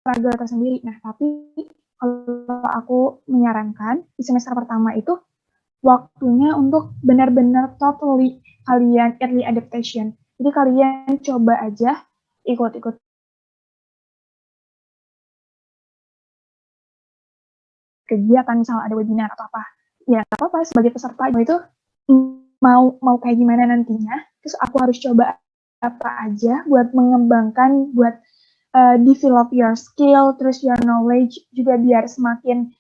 struggle tersendiri. Nah, tapi kalau aku menyarankan di semester pertama itu waktunya untuk benar-benar totally kalian early adaptation. Jadi kalian coba aja ikut-ikut kegiatan, misal ada webinar atau apa. Ya nggak apa-apa, sebagai peserta itu mau kayak gimana nantinya, terus aku harus coba apa aja buat mengembangkan, buat develop your skill, terus your knowledge juga biar semakin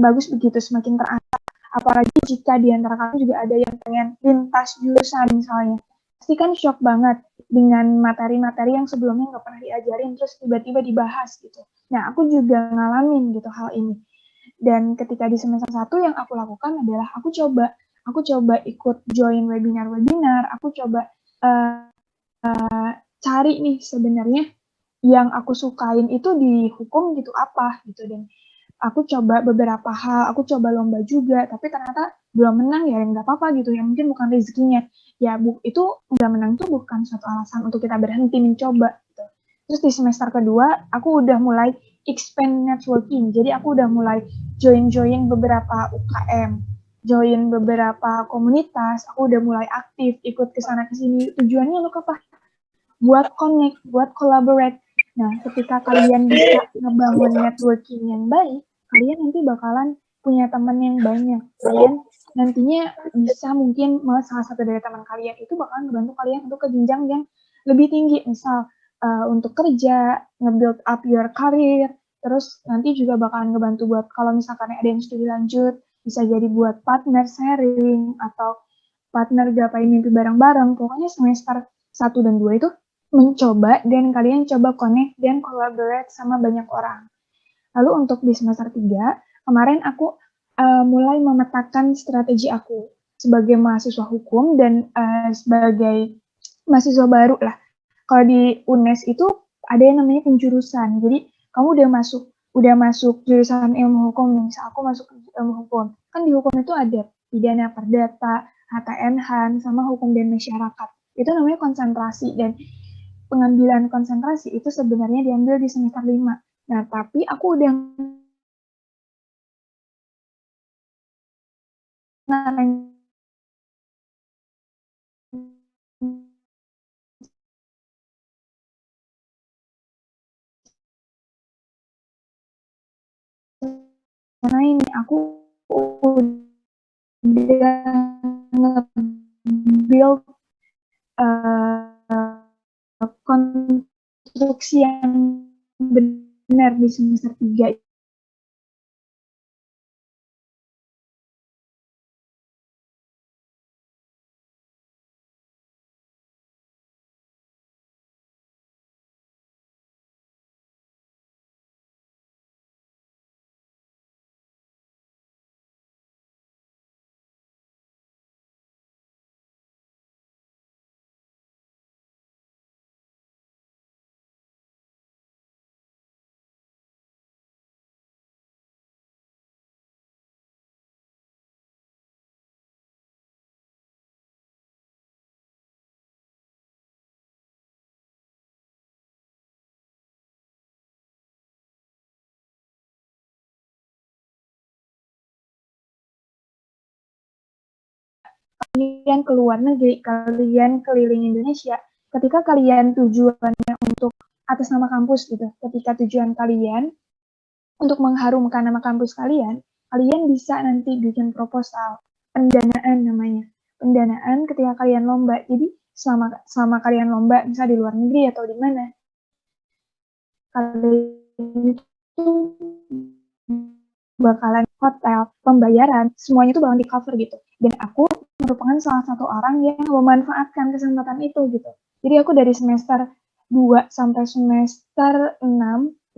bagus begitu, semakin terasa. Apalagi jika di antara kalian juga ada yang pengen lintas jurusan misalnya, pasti kan shock banget dengan materi-materi yang sebelumnya nggak pernah diajarin, terus tiba-tiba dibahas gitu. Nah, aku juga ngalamin gitu hal ini. Dan ketika di semester 1 yang aku lakukan adalah aku coba ikut join webinar-webinar, aku coba cari nih sebenarnya yang aku sukain itu di hukum gitu apa gitu, dan aku coba beberapa hal, aku coba lomba juga, tapi ternyata belum menang ya nggak apa-apa gitu, yang mungkin bukan rezekinya. Ya itu nggak menang itu bukan suatu alasan untuk kita berhenti mencoba gitu. Terus di semester kedua, aku udah mulai expand networking, jadi aku udah mulai join beberapa UKM, join beberapa komunitas, aku udah mulai aktif, ikut kesana kesini. Tujuannya untuk apa? Buat connect, buat collaborate. Nah, ketika kalian bisa ngebangun networking yang baik, kalian nanti bakalan punya teman yang banyak. Kalian nantinya bisa mungkin malah salah satu dari teman kalian itu bakalan ngebantu kalian untuk ke jenjang yang lebih tinggi. Misal untuk kerja, nge-build up your career, terus nanti juga bakalan ngebantu buat kalau misalkan ada yang studi lanjut, bisa jadi buat partner sharing atau partner gapai mimpi bareng-bareng. Pokoknya semester 1 dan 2 itu mencoba dan kalian coba connect dan collaborate sama banyak orang. Lalu untuk di semester 3, kemarin aku mulai memetakan strategi aku sebagai mahasiswa hukum dan sebagai mahasiswa baru lah. Kalau di UNES itu ada yang namanya penjurusan. Jadi kamu udah masuk jurusan ilmu hukum, misal aku masuk ilmu hukum. Kan di hukum itu ada pidana perdata, HTN HAN, sama hukum dan masyarakat. Itu namanya konsentrasi, dan pengambilan konsentrasi itu sebenarnya diambil di semester 5. Nah, tapi aku udah karena ini aku udah nge-build konstruksi yang benar di semester 3. Kalian ke luar negeri, kalian keliling Indonesia, ketika kalian tujuannya untuk atas nama kampus gitu, ketika tujuan kalian untuk mengharumkan nama kampus kalian, kalian bisa nanti bikin proposal, pendanaan namanya. Pendanaan ketika kalian lomba. Jadi selama kalian lomba, misal di luar negeri atau di mana, kalian itu bakalan hotel, pembayaran, semuanya itu bakalan di cover gitu. Dan aku merupakan salah satu orang yang memanfaatkan kesempatan itu gitu. Jadi aku dari semester 2 sampai semester 6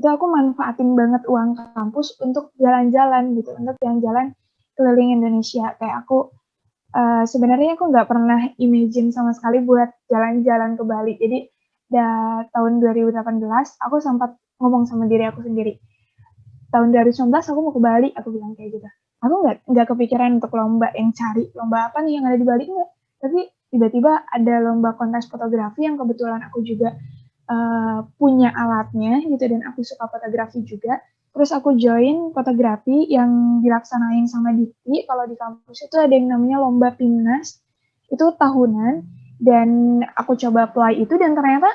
itu aku manfaatin banget uang kampus untuk jalan-jalan gitu, untuk jalan-jalan keliling Indonesia. Kayak aku sebenarnya aku nggak pernah imagine sama sekali buat jalan-jalan ke Bali. Jadi tahun 2018 aku sempat ngomong sama diri aku sendiri, tahun 2019 aku mau ke Bali, aku bilang kayak gitu. Aku nggak kepikiran untuk lomba yang cari lomba apa nih yang ada di Bali, enggak. Tapi tiba-tiba ada lomba kontes fotografi yang kebetulan aku juga punya alatnya gitu dan aku suka fotografi juga. Terus aku join fotografi yang dilaksanain sama Dikti. Kalau di kampus itu ada yang namanya lomba PIMNAS, itu tahunan, dan aku coba apply itu dan ternyata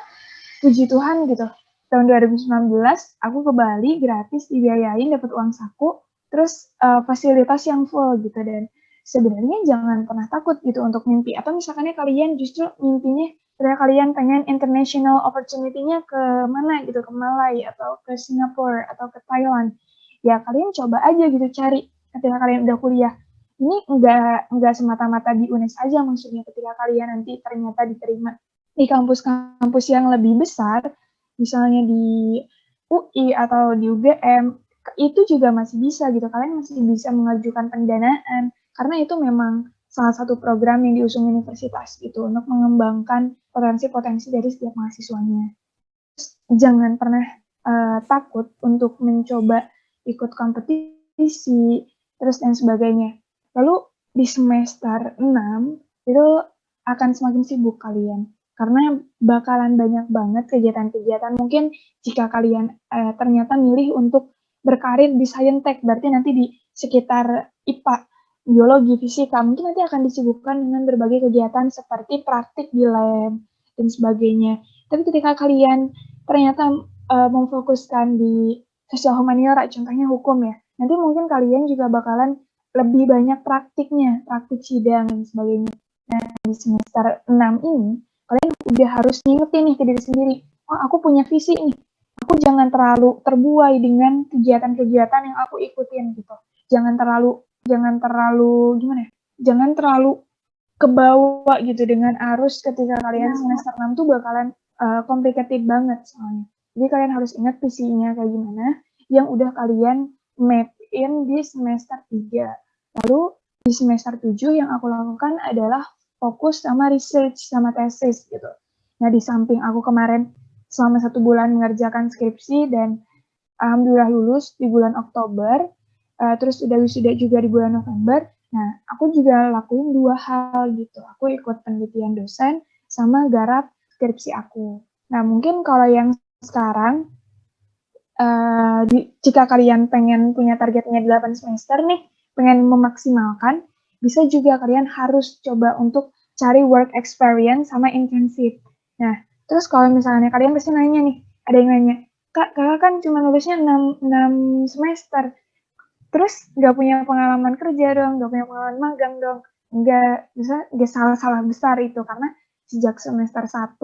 puji Tuhan gitu. Tahun 2019 aku ke Bali gratis dibiayain, dapat uang saku, terus fasilitas yang full gitu. Dan sebenarnya jangan pernah takut gitu untuk mimpi. Atau misalkannya kalian justru mimpinya ketika kalian pengen international opportunity-nya ke mana gitu, ke Malai atau ke Singapura atau ke Thailand, ya kalian coba aja gitu cari ketika kalian udah kuliah. Ini enggak semata-mata di UNES aja, maksudnya ketika kalian nanti ternyata diterima di kampus-kampus yang lebih besar, misalnya di UI atau di UGM, itu juga masih bisa gitu. Kalian masih bisa mengajukan pendanaan, karena itu memang salah satu program yang diusung universitas gitu untuk mengembangkan potensi-potensi dari setiap mahasiswanya. Terus, jangan pernah takut untuk mencoba ikut kompetisi, terus dan sebagainya. Lalu di semester 6 itu akan semakin sibuk kalian karena bakalan banyak banget kegiatan-kegiatan. Mungkin jika kalian ternyata milih untuk berkarir di Saintek, berarti nanti di sekitar IPA, biologi, fisika, mungkin nanti akan disibukkan dengan berbagai kegiatan seperti praktik di lab dan sebagainya. Tapi ketika kalian ternyata memfokuskan di sosial humaniora, contohnya hukum ya, nanti mungkin kalian juga bakalan lebih banyak praktiknya, praktik sidang dan sebagainya. Nah, di semester 6 ini, kalian udah harus ngingetin nih ke diri sendiri, oh aku punya visi nih, aku jangan terlalu terbuai dengan kegiatan-kegiatan yang aku ikutin gitu. Jangan terlalu gimana ya? Jangan terlalu kebawa gitu dengan arus ketika kalian semester 6 tuh bakalan complicated banget soalnya. Jadi kalian harus ingat visinya kayak gimana yang udah kalian map in di semester 3. Lalu di semester 7 yang aku lakukan adalah fokus sama research sama tesis gitu. Nah, di samping aku kemarin selama 1 bulan mengerjakan skripsi dan alhamdulillah lulus di bulan Oktober, terus udah wisuda juga di bulan November. Nah, aku juga lakuin 2 hal gitu. Aku ikut penelitian dosen sama garap skripsi aku. Nah, mungkin kalau yang sekarang, jika kalian pengen punya targetnya 8 semester nih, pengen memaksimalkan, bisa juga kalian harus coba untuk cari work experience sama internship. Nah, terus kalau misalnya kalian pasti nanya nih, ada yang nanya, Kak, kakak kan cuma lulusnya 6 semester, terus nggak punya pengalaman kerja dong, nggak punya pengalaman magang dong. Nggak salah besar itu, karena sejak semester 1,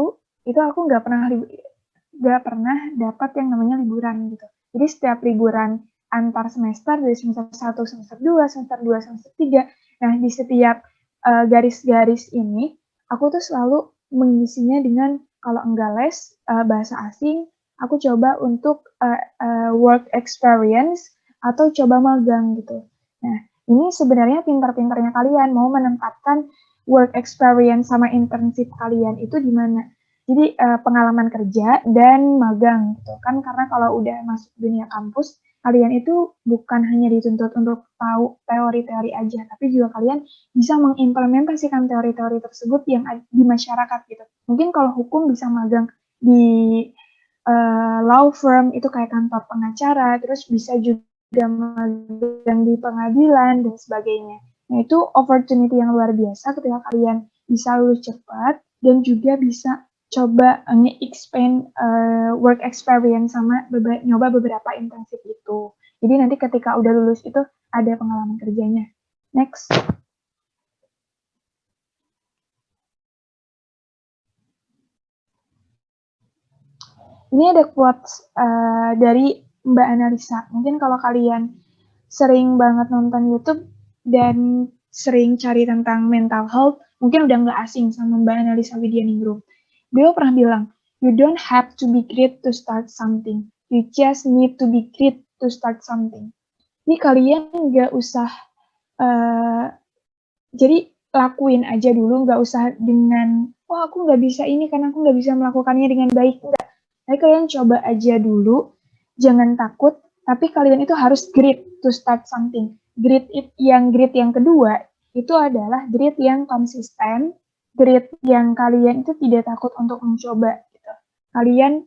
itu aku nggak pernah dapat yang namanya liburan gitu. Jadi setiap liburan antar semester, dari semester 1, semester 2, semester 2, semester 3, nah di setiap garis-garis ini, aku tuh selalu mengisinya dengan, kalau enggak les, bahasa asing, aku coba untuk work experience, atau coba magang gitu. Nah, ini sebenarnya pintar-pintarnya kalian mau menempatkan work experience sama internship kalian itu di mana. Jadi pengalaman kerja dan magang gitu kan, karena kalau udah masuk dunia kampus, kalian itu bukan hanya dituntut untuk tahu teori-teori aja, tapi juga kalian bisa mengimplementasikan teori-teori tersebut yang di masyarakat gitu. Mungkin kalau hukum bisa magang di law firm itu kayak kantor pengacara, terus bisa juga magang di pengadilan dan sebagainya. Nah, itu opportunity yang luar biasa ketika kalian bisa lulus cepat dan juga bisa coba nge-expand work experience sama nyoba beberapa internship itu. Jadi nanti ketika udah lulus itu ada pengalaman kerjanya. Next. Ini ada quotes dari Mbak Analisa. Mungkin kalau kalian sering banget nonton YouTube dan sering cari tentang mental health, mungkin udah nggak asing sama Mbak Analisa Widianingrum. Beliau pernah bilang, you don't have to be great to start something. You just need to be great to start something. Jadi kalian nggak usah, jadi lakuin aja dulu, nggak usah dengan, oh aku nggak bisa ini karena aku nggak bisa melakukannya dengan baik. Enggak. Tapi kalian coba aja dulu, jangan takut, tapi kalian itu harus grit to start something. Grit yang kedua, itu adalah grit yang konsisten, grit yang kalian itu tidak takut untuk mencoba. Gitu. kalian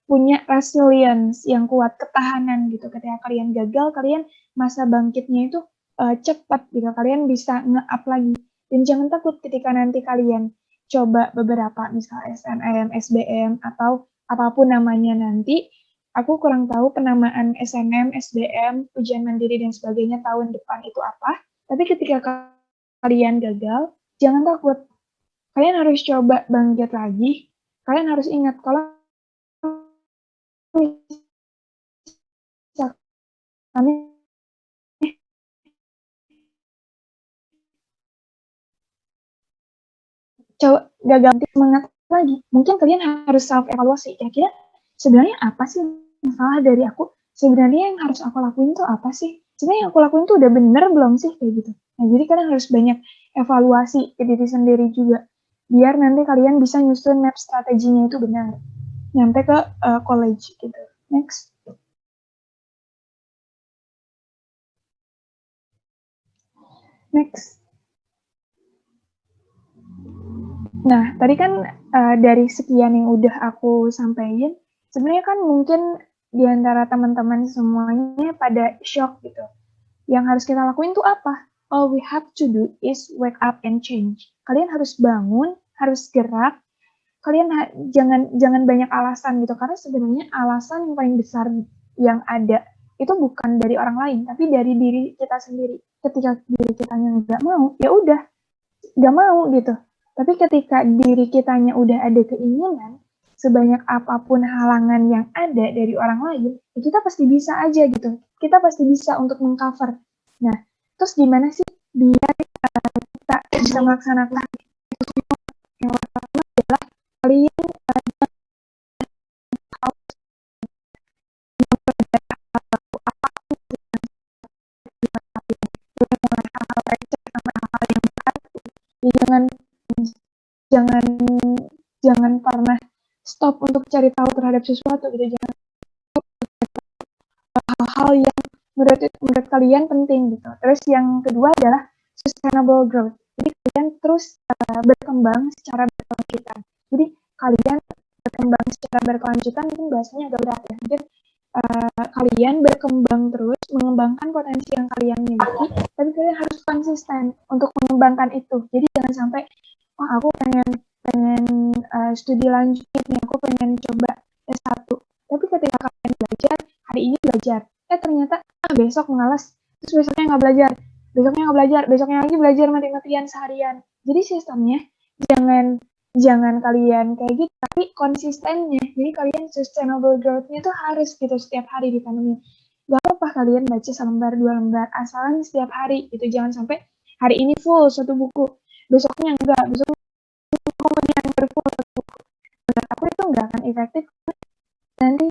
punya resilience yang kuat, ketahanan gitu. Ketika kalian gagal, kalian masa bangkitnya itu cepat gitu. Kalian bisa nge-up lagi. Dan jangan takut ketika nanti kalian coba beberapa, misal SNM, SBM, atau apapun namanya nanti. Aku kurang tahu penamaan SNM, SBM, ujian mandiri, dan sebagainya tahun depan itu apa. Tapi ketika kalian gagal, jangan takut. Kalian harus coba bangkit lagi. Kalian harus ingat kalau kami coba gagal semangat lagi. Mungkin kalian harus self evaluasi. Kira-kira sebenarnya apa sih masalah dari aku? Sebenarnya yang harus aku lakuin tuh apa sih? Sebenarnya yang aku lakuin tuh udah bener belum sih kayak gitu. Nah, jadi kalian harus banyak evaluasi ke diri sendiri juga. Biar nanti kalian bisa nyusun map strateginya itu benar. Nyampe ke college gitu. Next. Next. Nah, tadi kan dari sekian yang udah aku sampaikan, sebenarnya kan mungkin di antara teman-teman semuanya pada shock gitu. Yang harus kita lakuin tuh apa? All we have to do is wake up and change. Kalian harus bangun, harus gerak. Kalian jangan banyak alasan gitu, karena sebenarnya alasan yang paling besar yang ada itu bukan dari orang lain, tapi dari diri kita sendiri. Ketika diri kita nggak mau, ya udah nggak mau gitu. Tapi ketika diri kitanya udah ada keinginan, sebanyak apapun halangan yang ada dari orang lain, ya kita pasti bisa aja gitu. Kita pasti bisa untuk mengcover. Nah, terus gimana sih biar kita bisa melaksanakan itu semua? Yang pertama adalah kalian ya jangan jangan pernah stop untuk cari tahu terhadap sesuatu gitu. Jangan hal-hal yang menurut kalian penting gitu. Terus yang kedua adalah sustainable growth. Jadi kalian terus berkembang secara berkelanjutan. Jadi kalian berkembang secara berkelanjutan mungkin bahasanya agak berat ya. Mungkin kalian berkembang terus, mengembangkan potensi yang kalian miliki, tapi kalian harus konsisten untuk mengembangkan itu. Jadi jangan sampai, wah aku pengen studi lanjut nih, aku pengen coba S1. Tapi ketika kalian belajar, hari ini belajar, ternyata besok malas, terus besoknya nggak belajar, besoknya lagi belajar mati-matian seharian. Jadi sistemnya jangan kalian kayak gitu, tapi konsistennya. Jadi kalian sustainable growth-nya tuh harus gitu setiap hari ditanemin. Gak apa kalian baca selembar, 2 lembar, asalkan setiap hari itu. Jangan sampai hari ini full satu buku, besoknya enggak, besok kemudian berfull satu buku. Menurut aku itu enggak akan efektif. Nanti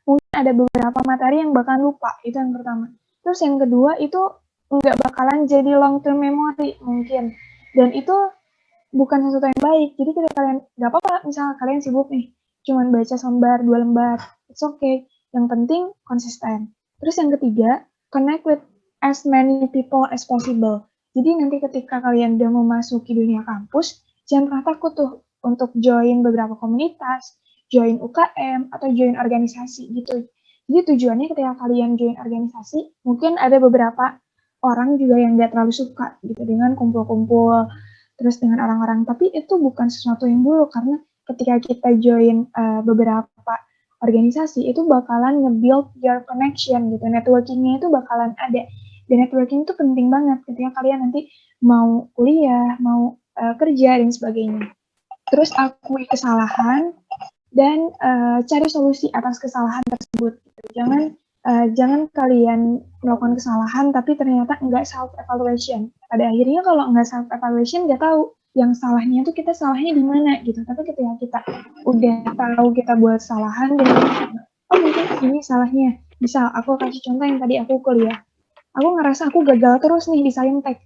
mungkin ada beberapa materi yang bakal lupa, itu yang pertama. Terus yang kedua itu enggak bakalan jadi long term memory mungkin. Dan itu bukan sesuatu yang baik. Jadi ketika kalian, gak apa-apa misalnya kalian sibuk nih, cuman baca selembar, 2 lembar, it's okay. Yang penting konsisten. Terus yang ketiga, connect with as many people as possible. Jadi nanti ketika kalian udah memasuki dunia kampus, jangan pernah takut tuh untuk join beberapa komunitas, join UKM, atau join organisasi gitu. Jadi tujuannya ketika kalian join organisasi, mungkin ada beberapa orang juga yang gak terlalu suka gitu dengan kumpul-kumpul, terus dengan orang-orang. Tapi itu bukan sesuatu yang buruk, karena ketika kita join beberapa organisasi, itu bakalan nge-build your connection gitu. Networking-nya itu bakalan ada. Dan networking itu penting banget ketika kalian nanti mau kuliah, mau kerja, dan sebagainya. Terus akui kesalahan, dan cari solusi atas kesalahan tersebut. Jangan kalian melakukan kesalahan tapi ternyata nggak self evaluation. Pada akhirnya kalau nggak self evaluation nggak tahu yang salahnya itu kita salahnya di mana gitu. Tapi ketika kita udah tahu kita buat kesalahan, dan oh mungkin ini salahnya. Misal aku kasih contoh yang tadi aku kuliah. Aku ngerasa aku gagal terus nih di saintek.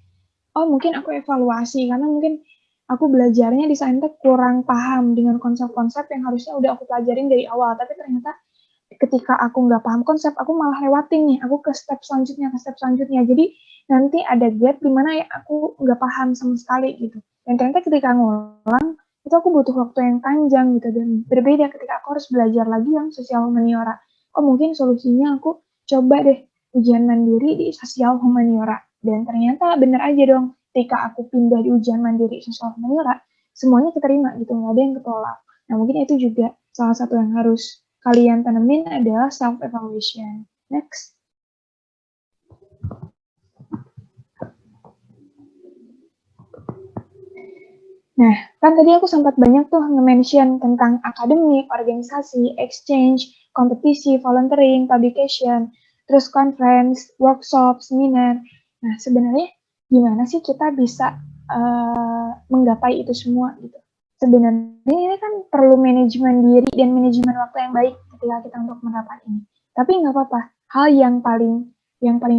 Oh mungkin aku evaluasi karena mungkin aku belajarnya di saintek kurang paham dengan konsep-konsep yang harusnya udah aku pelajarin dari awal. Tapi ternyata ketika aku nggak paham konsep, aku malah lewatin nih, aku ke step selanjutnya. Jadi nanti ada gap di mana ya aku nggak paham sama sekali gitu. Dan ternyata ketika ngulang, itu aku butuh waktu yang panjang gitu, dan berbeda ketika aku harus belajar lagi yang sosial humaniora. Oh mungkin solusinya aku coba deh ujian mandiri di sosial humaniora. Dan ternyata bener aja dong, ketika aku pindah di ujian mandiri sosial humaniora, semuanya keterima gitu, nggak ada yang ketolak. Nah mungkin itu juga salah satu yang harus kalian tanemin adalah self-evaluation. Next. Nah, kan tadi aku sempat banyak tuh nge-mention tentang akademik, organisasi, exchange, kompetisi, volunteering, publication, terus conference, workshop, seminar. Nah, sebenarnya gimana sih kita bisa menggapai itu semua gitu? Sebenarnya ini kan perlu manajemen diri dan manajemen waktu yang baik ketika kita untuk menerapkan ini. Tapi nggak apa-apa, hal yang paling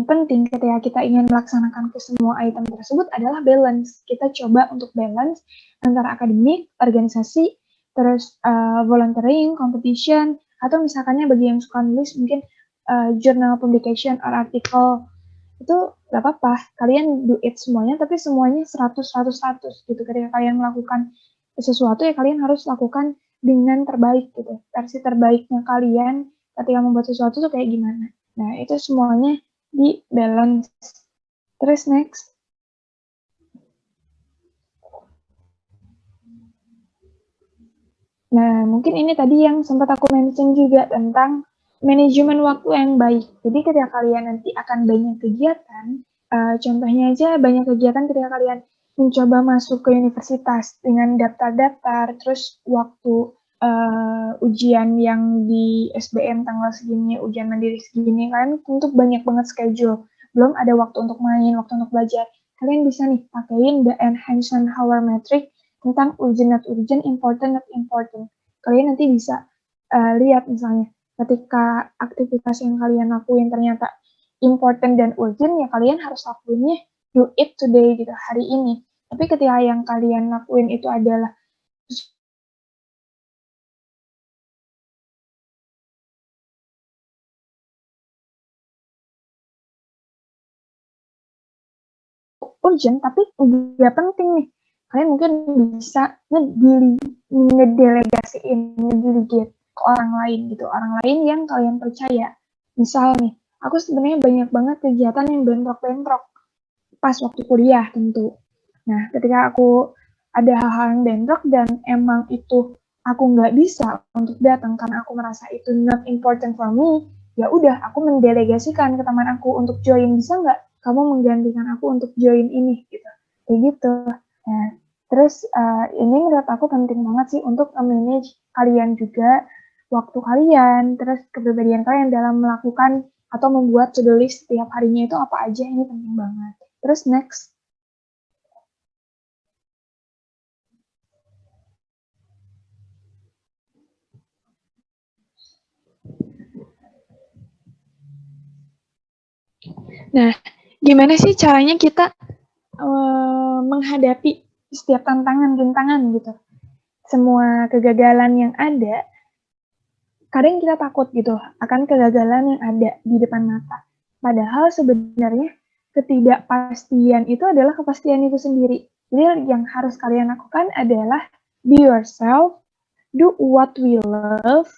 penting ketika kita ingin melaksanakan ke semua item tersebut adalah balance. Kita coba untuk balance antara akademik, organisasi, terus volunteering, competition, atau misalkannya bagi yang suka nulis mungkin journal publication or article, itu gak apa-apa, kalian do it semuanya, tapi semuanya 100 gitu. Ketika kalian melakukan sesuatu ya kalian harus lakukan dengan terbaik gitu. Versi terbaiknya kalian ketika membuat sesuatu tuh kayak gimana. Nah itu semuanya di balance. Terus next. Nah, mungkin ini tadi yang sempat aku mention juga tentang manajemen waktu yang baik. Jadi ketika kalian nanti akan banyak kegiatan, contohnya aja banyak kegiatan ketika kalian mencoba masuk ke universitas dengan daftar-daftar, terus waktu ujian yang di SBM tanggal segini, ujian mandiri segini, kalian tentu banyak banget schedule. Belum ada waktu untuk main, waktu untuk belajar. Kalian bisa nih pakein the enhancement hour metric tentang urgent not urgent, important not important. Kalian nanti bisa lihat misalnya ketika aktivitas yang kalian lakuin ternyata important dan urgent, ya kalian harus lakuinnya do it today gitu, hari ini. Tapi ketika yang kalian lakuin itu adalah urgent tapi nggak penting nih, kalian mungkin bisa ngedelegasiin, ngedelegate ke orang lain gitu, orang lain yang kalian percaya. Misal nih, aku sebenarnya banyak banget kegiatan yang bentrok-bentrok pas waktu kuliah tentu. Nah, ketika aku ada hal-hal yang bentrok dan emang itu aku nggak bisa untuk datang karena aku merasa itu not important for me, ya udah aku mendelegasikan ke teman aku untuk join, bisa nggak kamu menggantikan aku untuk join ini gitu, kayak gitu. Nah, terus ini menurut aku penting banget sih untuk manage kalian juga, waktu kalian, terus kepribadian kalian dalam melakukan atau membuat to-do list setiap harinya itu apa aja, ini penting banget. Terus next. Nah, gimana sih caranya kita menghadapi setiap tantangan-tantangan gitu? Semua kegagalan yang ada, kadang kita takut gitu akan kegagalan yang ada di depan mata. Padahal sebenarnya ketidakpastian itu adalah kepastian itu sendiri. Jadi yang harus kalian lakukan adalah be yourself, do what we love,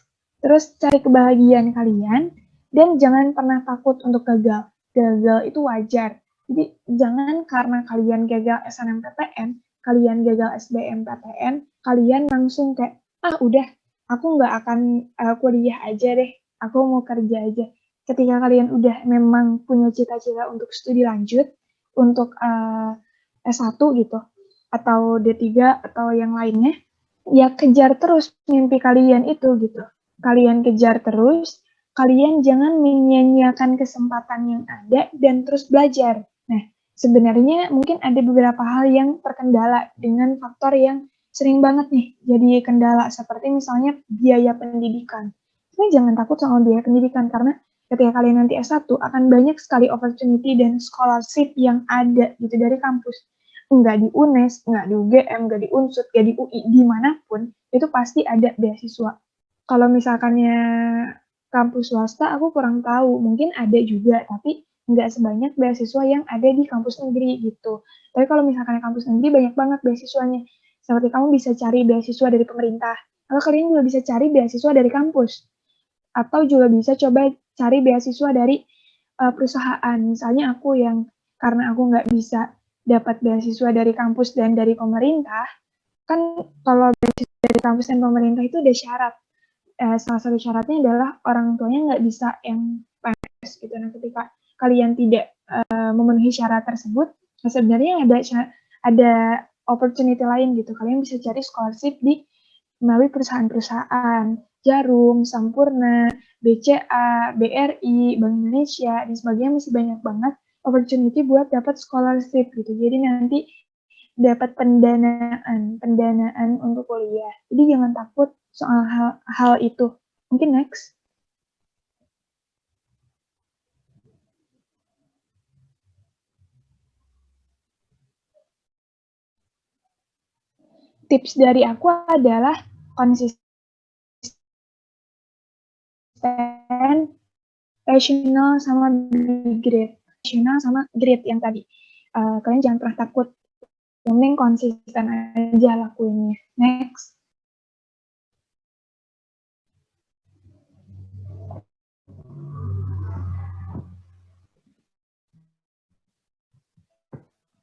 terus cari kebahagiaan kalian, dan jangan pernah takut untuk gagal. Gagal itu wajar. Jadi jangan karena kalian gagal SNMPTN, kalian gagal SBMPTN, kalian langsung kayak, ah udah, aku nggak akan kuliah aja deh, aku mau kerja aja. Ketika kalian udah memang punya cita-cita untuk studi lanjut, untuk S1 gitu, atau D3 atau yang lainnya, ya kejar terus mimpi kalian itu gitu. Kalian kejar terus, kalian jangan menyia-nyiakan kesempatan yang ada dan terus belajar. Nah, sebenarnya mungkin ada beberapa hal yang terkendala dengan faktor yang sering banget nih jadi kendala, seperti misalnya biaya pendidikan. Tapi jangan takut sama biaya pendidikan, karena ketika kalian nanti S1 akan banyak sekali opportunity dan scholarship yang ada gitu dari kampus. Nggak di UNES, nggak di UGM, nggak di UNSUD, nggak di UI, dimanapun, itu pasti ada beasiswa. Kalau misalkannya kampus swasta, aku kurang tahu, mungkin ada juga, tapi nggak sebanyak beasiswa yang ada di kampus negeri gitu. Tapi kalau misalkan kampus negeri banyak banget beasiswanya. seperti kamu bisa cari beasiswa dari pemerintah, atau kalian juga bisa cari beasiswa dari kampus, atau juga bisa coba cari beasiswa dari perusahaan. Misalnya aku yang karena aku nggak bisa dapat beasiswa dari kampus dan dari pemerintah, kan kalau beasiswa dari kampus dan pemerintah itu ada syarat. Salah satu syaratnya adalah orang tuanya nggak bisa yang PNS gitu. Nah, ketika kalian tidak memenuhi syarat tersebut, nah sebenarnya ada opportunity lain gitu. Kalian bisa cari scholarship di melalui perusahaan-perusahaan, Jarum, Sampurna, BCA, BRI, Bank Indonesia, dan sebagainya masih banyak banget opportunity buat dapat scholarship gitu. Jadi nanti dapat pendanaan untuk kuliah. Jadi jangan takut soal hal itu. Mungkin next. Tips dari aku adalah konsisten, rational sama grade. Rational sama grade yang tadi. Kalian jangan pernah takut. Yang penting konsisten aja lakuinnya. Next.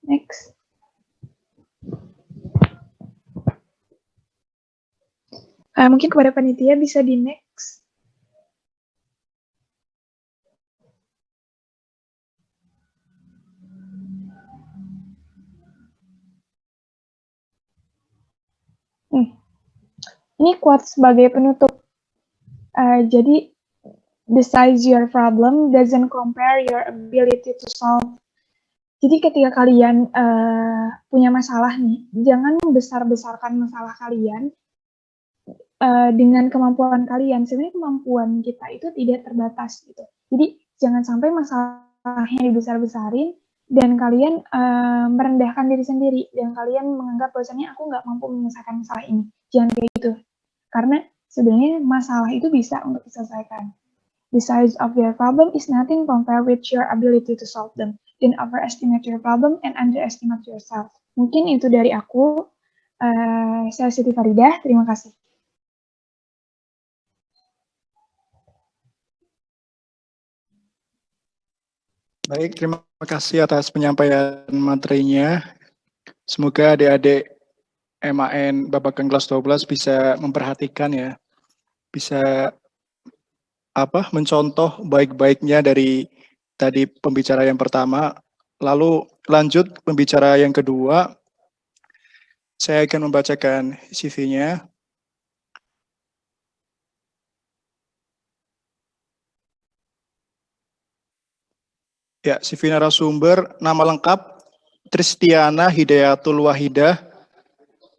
Next. Mungkin kepada panitia bisa di next. Ini quote sebagai penutup. Jadi, the size your problem doesn't compare your ability to solve. Jadi ketika kalian punya masalah nih, jangan membesar-besarkan masalah kalian dengan kemampuan kalian. Sebenarnya kemampuan kita itu tidak terbatas gitu. Jadi jangan sampai masalahnya dibesar-besarin dan kalian merendahkan diri sendiri dan kalian menganggap bahwasannya aku nggak mampu menyelesaikan masalah ini. Jangan kayak gitu. Karena sebenarnya masalah itu bisa untuk diselesaikan. The size of your problem is nothing compared with your ability to solve them. Don't overestimate your problem and underestimate yourself. Mungkin itu dari aku. Saya Siti Faridah, terima kasih. Baik, terima kasih atas penyampaian materinya. Semoga adik-adik MAN Babakan kelas 12 bisa memperhatikan ya, bisa mencontoh baik-baiknya dari tadi pembicara yang pertama, lalu lanjut pembicara yang kedua. Saya akan membacakan CV-nya. Ya, CV narasumber, nama lengkap Tristiana Hidayatul Wahidah,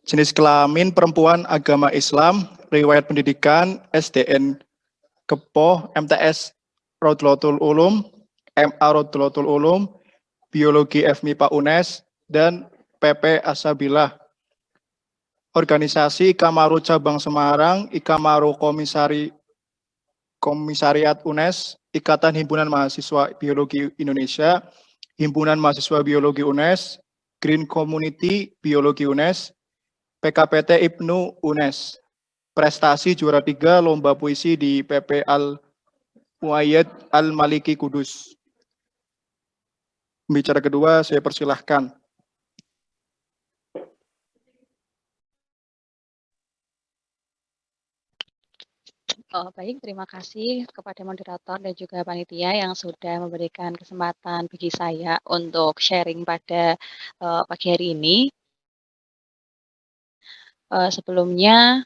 jenis kelamin perempuan, agama Islam, riwayat pendidikan SDN Kepo, MTS Rodlotul Ulum, MA Rodlotul Ulum, Biologi FMIPA UNES, dan PP Asabillah. Organisasi Ikamaru Cabang Semarang, Ikamaru Komisariat UNES, Ikatan Himpunan Mahasiswa Biologi Indonesia, Himpunan Mahasiswa Biologi UNES, Green Community Biologi UNES, PKPT Ibnu UNES. Prestasi juara 3 Lomba Puisi di PP Al-Muayyad Al-Maliki Kudus. Pembicara kedua, saya persilahkan. Baik, terima kasih kepada moderator dan juga panitia yang sudah memberikan kesempatan bagi saya untuk sharing pada pagi hari ini. Sebelumnya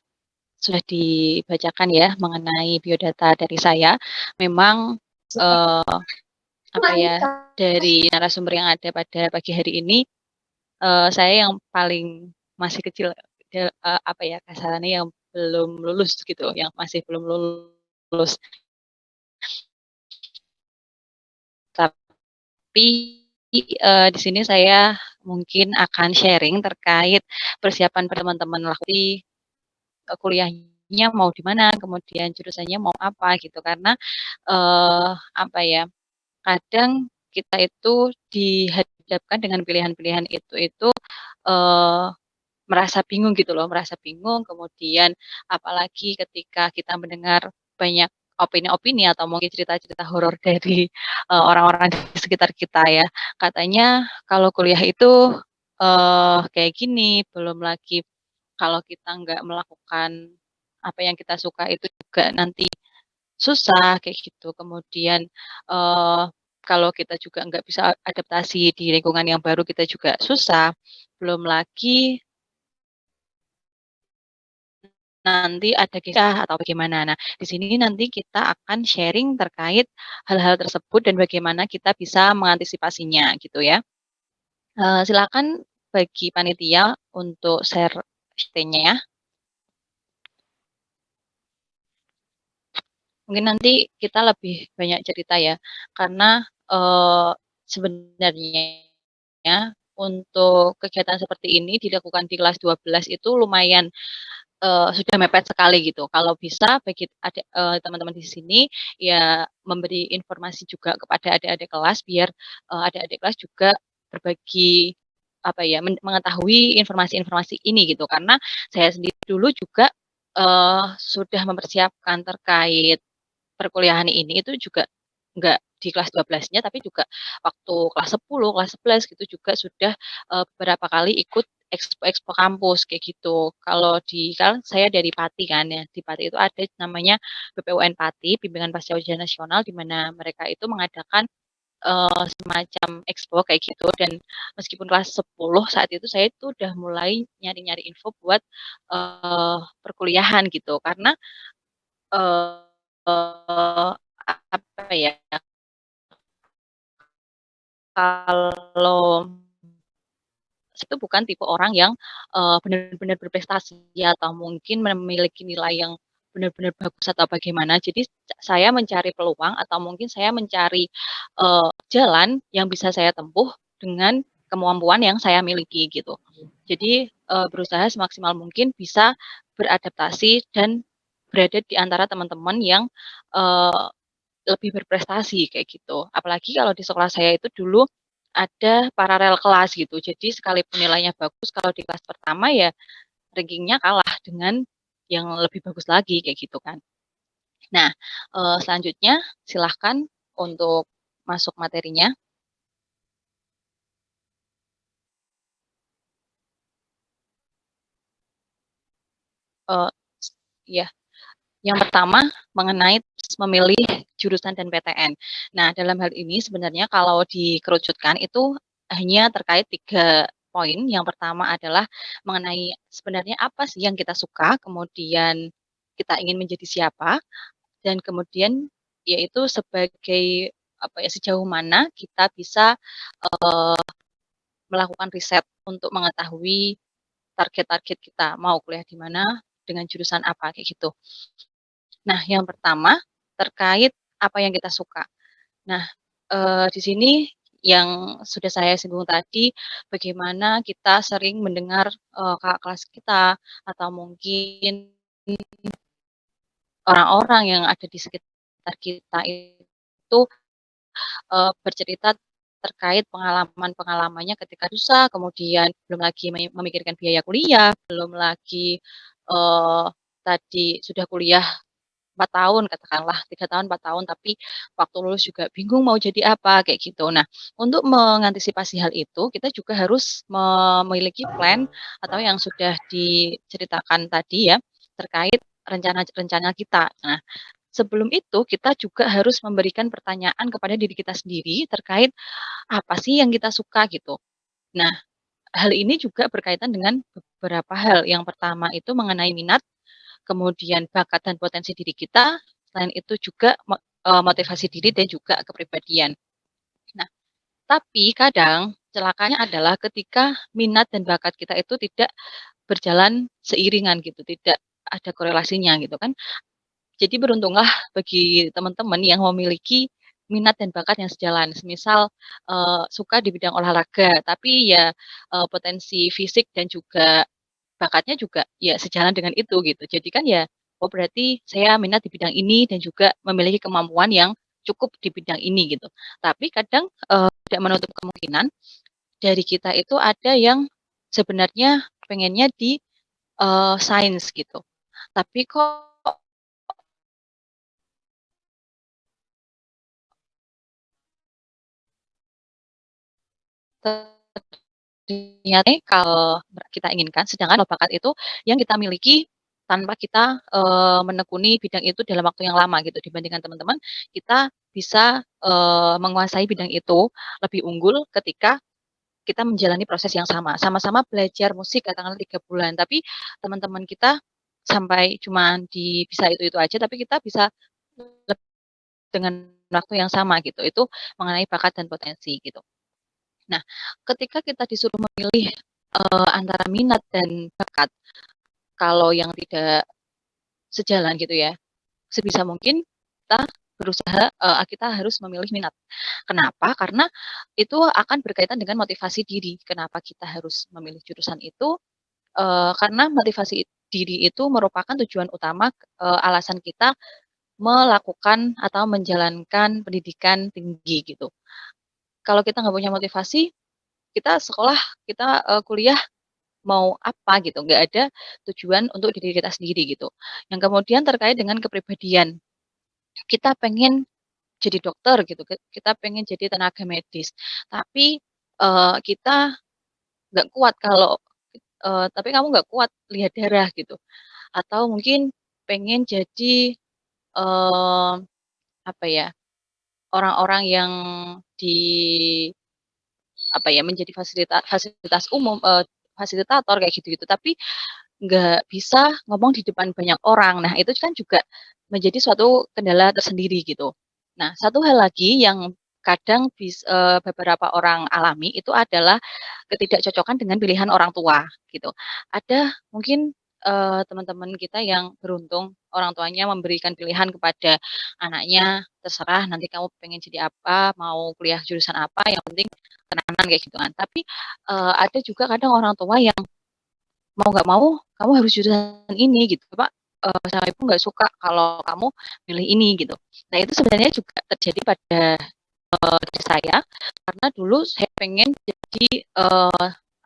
sudah dibacakan ya mengenai biodata dari saya. Memang dari narasumber yang ada pada pagi hari ini, saya yang paling masih kecil, kasarannya yang belum lulus gitu, yang masih belum lulus. Tapi di sini saya mungkin akan sharing terkait persiapan teman-teman di kuliahnya mau di mana, kemudian jurusannya mau apa gitu. Karena kadang kita itu dihadapkan dengan pilihan-pilihan itu merasa bingung gitu loh, merasa bingung, kemudian apalagi ketika kita mendengar banyak opini-opini atau mungkin cerita-cerita horor dari, orang-orang di sekitar kita ya. Katanya kalau kuliah itu, kayak gini, belum lagi kalau kita nggak melakukan apa yang kita suka itu juga nanti susah, kayak gitu. Kemudian, eee, kalau kita juga nggak bisa adaptasi di lingkungan yang baru, kita juga susah. Belum lagi nanti ada kisah atau bagaimana. Nah, di sini nanti kita akan sharing terkait hal-hal tersebut dan bagaimana kita bisa mengantisipasinya, gitu ya. Silakan bagi panitia untuk share screen-nya ya. Mungkin nanti kita lebih banyak cerita ya, karena, sebenarnya untuk kegiatan seperti ini dilakukan di kelas 12 itu lumayan, sudah mepet sekali gitu. Kalau bisa bagi teman-teman di sini, ya memberi informasi juga kepada adik-adik kelas biar, adik-adik kelas juga berbagi, apa ya, mengetahui informasi-informasi ini gitu. Karena saya sendiri dulu juga, sudah mempersiapkan terkait perkuliahan ini itu juga nggak di kelas 12-nya, tapi juga waktu kelas 10, kelas 11 gitu juga sudah, beberapa kali ikut expo-expo kampus kayak gitu. Kalau kan saya dari Pati kan ya, di Pati itu ada namanya BPUN Pati, Bimbingan Pasca Ujian Nasional, di mana mereka itu mengadakan, semacam expo kayak gitu dan meskipun kelas 10 saat itu saya itu udah mulai nyari-nyari info buat, perkuliahan gitu. Karena, apa ya, kalau saya itu bukan tipe orang yang, benar-benar berprestasi atau mungkin memiliki nilai yang benar-benar bagus atau bagaimana. Jadi saya mencari peluang atau mungkin saya mencari, jalan yang bisa saya tempuh dengan kemampuan yang saya miliki gitu. Jadi, berusaha semaksimal mungkin bisa beradaptasi dan berada di antara teman-teman yang, eee lebih berprestasi kayak gitu. Apalagi kalau di sekolah saya itu dulu ada paralel kelas gitu. Jadi sekalipun nilainya bagus kalau di kelas pertama ya rankingnya kalah dengan yang lebih bagus lagi kayak gitu kan. Nah, selanjutnya silahkan untuk masuk materinya. Eee, iya. Yang pertama mengenai memilih jurusan dan PTN. Nah, dalam hal ini sebenarnya kalau dikerucutkan itu hanya terkait 3 poin. Yang pertama adalah mengenai sebenarnya apa sih yang kita suka, kemudian kita ingin menjadi siapa, dan kemudian yaitu sebagai apa ya, sejauh mana kita bisa, melakukan riset untuk mengetahui target-target kita, mau kuliah di mana, dengan jurusan apa, kayak gitu. Nah, yang pertama terkait apa yang kita suka. Nah, di sini yang sudah saya singgung tadi, bagaimana kita sering mendengar, kakak kelas kita atau mungkin orang-orang yang ada di sekitar kita itu, bercerita terkait pengalaman-pengalamannya ketika susah, kemudian belum lagi memikirkan biaya kuliah, belum lagi, tadi sudah kuliah 4 tahun katakanlah, 3 tahun, 4 tahun, tapi waktu lulus juga bingung mau jadi apa, kayak gitu. Nah, untuk mengantisipasi hal itu, kita juga harus memiliki plan atau yang sudah diceritakan tadi ya, terkait rencana-rencana kita. Nah, sebelum itu kita juga harus memberikan pertanyaan kepada diri kita sendiri terkait apa sih yang kita suka gitu. Nah, hal ini juga berkaitan dengan beberapa hal. Yang pertama itu mengenai minat, kemudian bakat dan potensi diri kita, selain itu juga motivasi diri dan juga kepribadian. Nah, tapi kadang celakanya adalah ketika minat dan bakat kita itu tidak berjalan seiringan gitu, tidak ada korelasinya gitu kan. Jadi beruntunglah bagi teman-teman yang memiliki minat dan bakat yang sejalan. Semisal, suka di bidang olahraga, tapi ya, potensi fisik dan juga bakatnya juga ya sejalan dengan itu gitu. Jadi kan ya, oh berarti saya minat di bidang ini dan juga memiliki kemampuan yang cukup di bidang ini gitu. Tapi kadang, tidak menutup kemungkinan dari kita itu ada yang sebenarnya pengennya di, sains gitu. Tapi kok ternyata kalau kita inginkan, sedangkan kalau bakat itu yang kita miliki tanpa kita, menekuni bidang itu dalam waktu yang lama gitu, dibandingkan teman-teman, kita bisa, menguasai bidang itu lebih unggul ketika kita menjalani proses yang sama. Sama-sama belajar musik katakanlah 3 bulan, tapi teman-teman kita sampai cuman bisa itu-itu aja, tapi kita bisa dengan waktu yang sama gitu. Itu mengenai bakat dan potensi gitu. Nah, ketika kita disuruh memilih, antara minat dan bakat, kalau yang tidak sejalan gitu ya, sebisa mungkin kita berusaha, kita harus memilih minat. Kenapa? Karena itu akan berkaitan dengan motivasi diri. Kenapa kita harus memilih jurusan itu, karena motivasi diri itu merupakan tujuan utama, alasan kita melakukan atau menjalankan pendidikan tinggi gitu. Kalau kita nggak punya motivasi, kita sekolah, kita, kuliah mau apa gitu, nggak ada tujuan untuk diri kita sendiri gitu. Yang kemudian terkait dengan kepribadian, kita pengen jadi dokter gitu, kita pengen jadi tenaga medis, tapi, kita nggak kuat kalau tapi kamu nggak kuat lihat darah gitu, atau mungkin pengen jadi, eee, apa ya, orang-orang yang di apa ya, menjadi fasilitas umum, fasilitator kayak gitu-gitu, tapi nggak bisa ngomong di depan banyak orang. Nah, itu kan juga menjadi suatu kendala tersendiri gitu. Nah, satu hal lagi yang kadang beberapa orang alami itu adalah ketidakcocokan dengan pilihan orang tua gitu. Ada mungkin, teman-teman kita yang beruntung orang tuanya memberikan pilihan kepada anaknya, "Terserah nanti kamu pengen jadi apa, mau kuliah jurusan apa, yang penting tenanan," kayak gitu kan. Tapi, ada juga kadang orang tua yang mau nggak mau, kamu harus jurusan ini gitu, Pak, sama ibu nggak suka kalau kamu milih ini gitu. Nah itu sebenarnya juga terjadi pada, diri saya, karena dulu saya pengen jadi,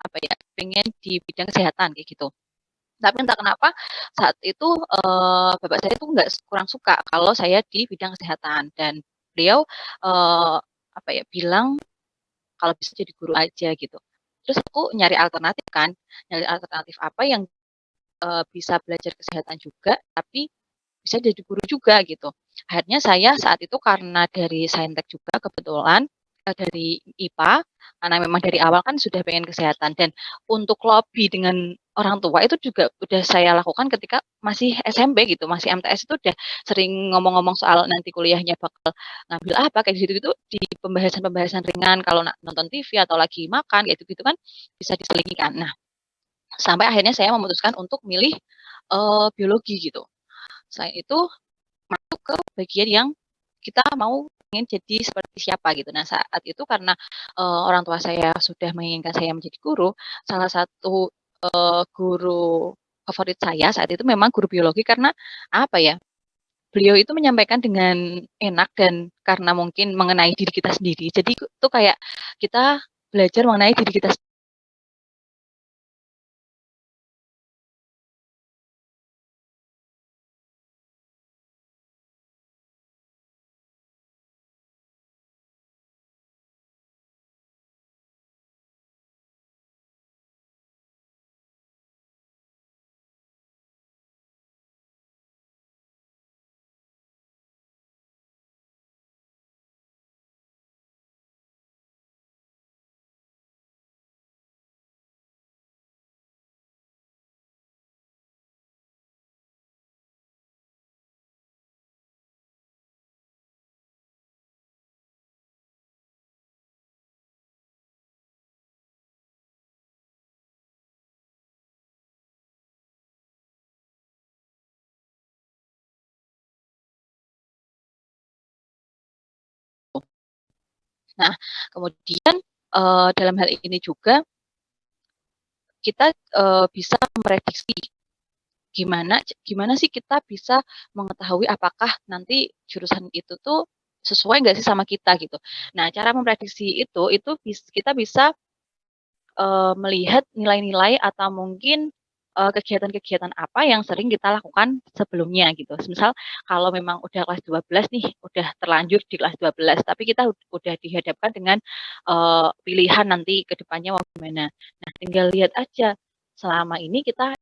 apa ya, pengen di bidang kesehatan kayak gitu. Tapi entah kenapa saat itu, bapak saya tuh kurang suka kalau saya di bidang kesehatan dan beliau, apa ya, bilang kalau bisa jadi guru aja gitu. Terus aku nyari alternatif kan, nyari alternatif apa yang bisa belajar kesehatan juga, tapi bisa jadi guru juga gitu. Akhirnya saya saat itu karena dari Saintek juga kebetulan, dari IPA, karena memang dari awal kan sudah pengen kesehatan dan untuk lobby dengan orang tua itu juga udah saya lakukan ketika masih SMP gitu, masih MTS itu udah sering ngomong-ngomong soal nanti kuliahnya bakal ngambil apa, kayak gitu-gitu di pembahasan-pembahasan ringan kalau nonton TV atau lagi makan kayak gitu-gitu kan bisa diselingi kan. Nah, sampai akhirnya saya memutuskan untuk milih, biologi gitu. Selain itu masuk ke bagian yang kita mau pengen jadi seperti siapa gitu. Nah saat itu karena, orang tua saya sudah menginginkan saya menjadi guru, salah satu, guru favorit saya saat itu memang guru biologi karena apa ya, beliau itu menyampaikan dengan enak dan karena mungkin mengenai diri kita sendiri. Jadi itu kayak kita belajar mengenai diri kita Nah, kemudian, dalam hal ini juga kita, bisa memprediksi gimana gimana sih kita bisa mengetahui apakah nanti jurusan itu tuh sesuai nggak sih sama kita gitu. Nah, cara memprediksi itu kita bisa, melihat nilai-nilai atau mungkin kegiatan-kegiatan apa yang sering kita lakukan sebelumnya gitu. Misal kalau memang udah kelas 12 nih, udah terlanjur di kelas 12, tapi kita udah dihadapkan dengan pilihan nanti ke depannya mau gimana. Nah, tinggal lihat aja selama ini kita